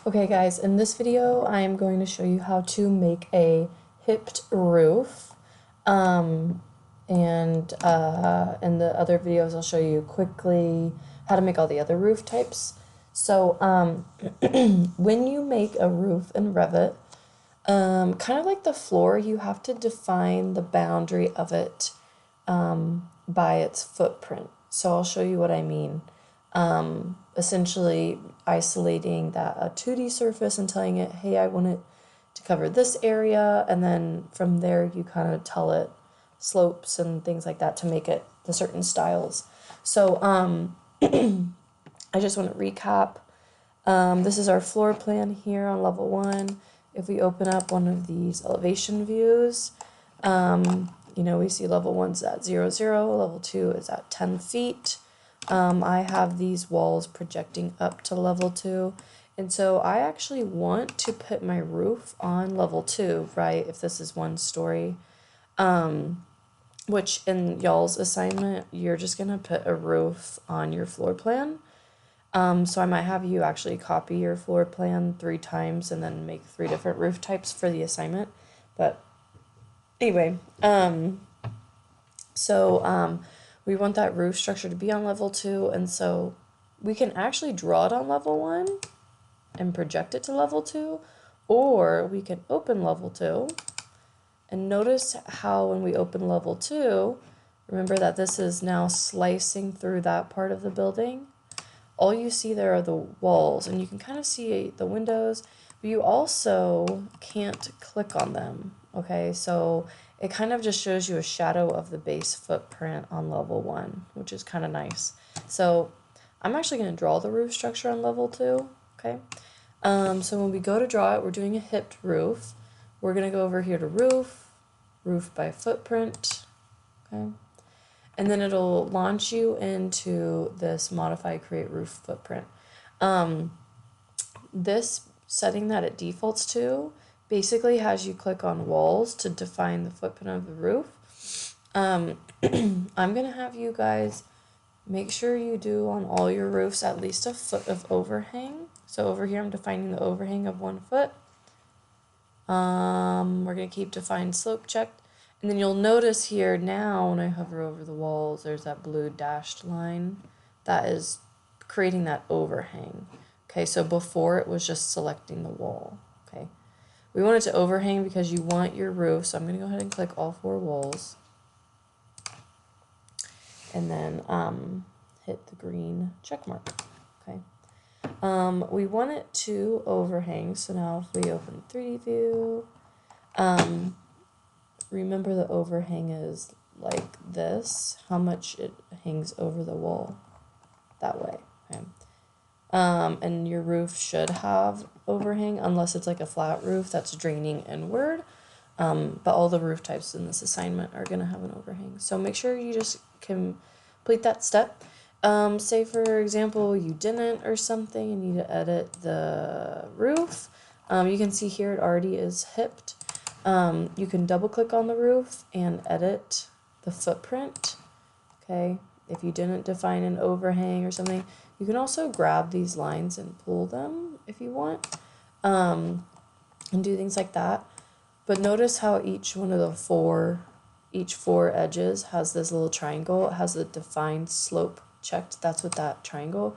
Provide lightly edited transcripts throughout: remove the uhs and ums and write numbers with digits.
Okay guys, in this video I am going to show you how to make a hipped roof. In the other videos I'll show you quickly how to make all the other roof types. So when you make a roof in Revit, kind of like the floor, you have to define the boundary of it by its footprint. So I'll show you what I mean. Essentially isolating that a 2D surface and telling it, hey, I want it to cover this area, and then from there you kind of tell it slopes and things like that to make it the certain styles. So I just want to recap. This is our floor plan here on level 1. If we open up one of these elevation views, we see level 1's at 0, 0, level 2 is at 10 feet. I have these walls projecting up to level 2, and so I actually want to put my roof on level 2, right, if this is 1 story, which in y'all's assignment, you're just going to put a roof on your floor plan. So I might have you actually copy your floor plan 3 times and then make 3 different roof types for the assignment. But anyway, we want that roof structure to be on level 2, and so we can actually draw it on level 1 and project it to level 2, or we can open level 2. And notice how when we open level 2, remember that this is now slicing through that part of the building. All you see there are the walls, and you can kind of see the windows, but you also can't click on them, okay? So it kind of just shows you a shadow of the base footprint on level 1, which is kind of nice. So I'm actually going to draw the roof structure on level 2, okay? So when we go to draw it, we're doing a hipped roof. We're going to go over here to roof, roof by footprint, okay? And then it'll launch you into this modify create roof footprint. This setting that it defaults to basically has you click on walls to define the footprint of the roof. I'm gonna have you guys make sure you do on all your roofs at least a foot of overhang. So over here I'm defining the overhang of 1 foot. We're gonna keep define slope checked. And then you'll notice here now when I hover over the walls, there's that blue dashed line that is creating that overhang. Okay, so before it was just selecting the wall. Okay, we want it to overhang because you want your roof. So I'm going to go ahead and click all 4 walls. And then hit the green check mark. Okay, we want it to overhang. So now if we open 3D view, remember the overhang is like this, how much it hangs over the wall, that way, okay? And your roof should have overhang unless it's like a flat roof that's draining inward, but all the roof types in this assignment are going to have an overhang. So make sure you just complete that step. Say for example you didn't or something and need to edit the roof, you can see here it already is hipped. You can double click on the roof and edit the footprint, okay? If you didn't define an overhang or something, you can also grab these lines and pull them if you want, and do things like that. But notice how each one of the 4 edges has this little triangle. It has a defined slope checked. That's what that triangle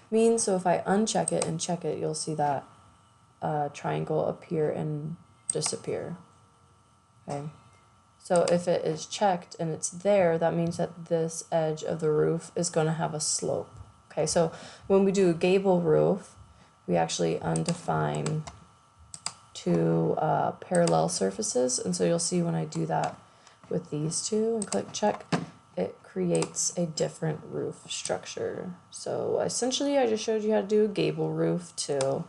means. So if I uncheck it and check it, you'll see that triangle appear and disappear. Okay, so if it is checked and it's there, that means that this edge of the roof is going to have a slope. Okay, so when we do a gable roof, we actually undefine 2 parallel surfaces, and so you'll see when I do that with these 2 and click check, it creates a different roof structure. So essentially I just showed you how to do a gable roof too,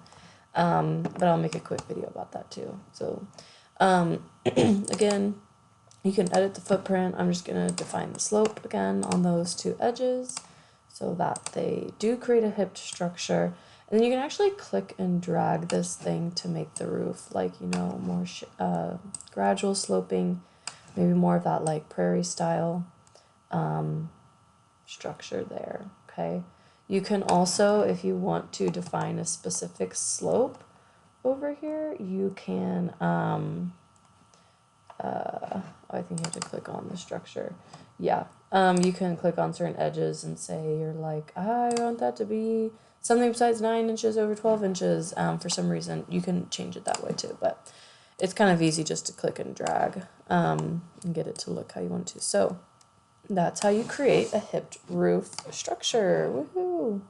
but I'll make a quick video about that too. So again, you can edit the footprint. I'm just going to define the slope again on those 2 edges so that they do create a hipped structure. And then you can actually click and drag this thing to make the roof like, more gradual sloping, maybe more of that like prairie style structure there, okay? You can also, if you want to define a specific slope, over here, you can, I think you have to click on the structure. Yeah, you can click on certain edges and say you're like, I want that to be something besides 9 inches over 12 inches. For some reason, you can change it that way too, but it's kind of easy just to click and drag and get it to look how you want it to. So that's how you create a hipped roof structure. Woohoo!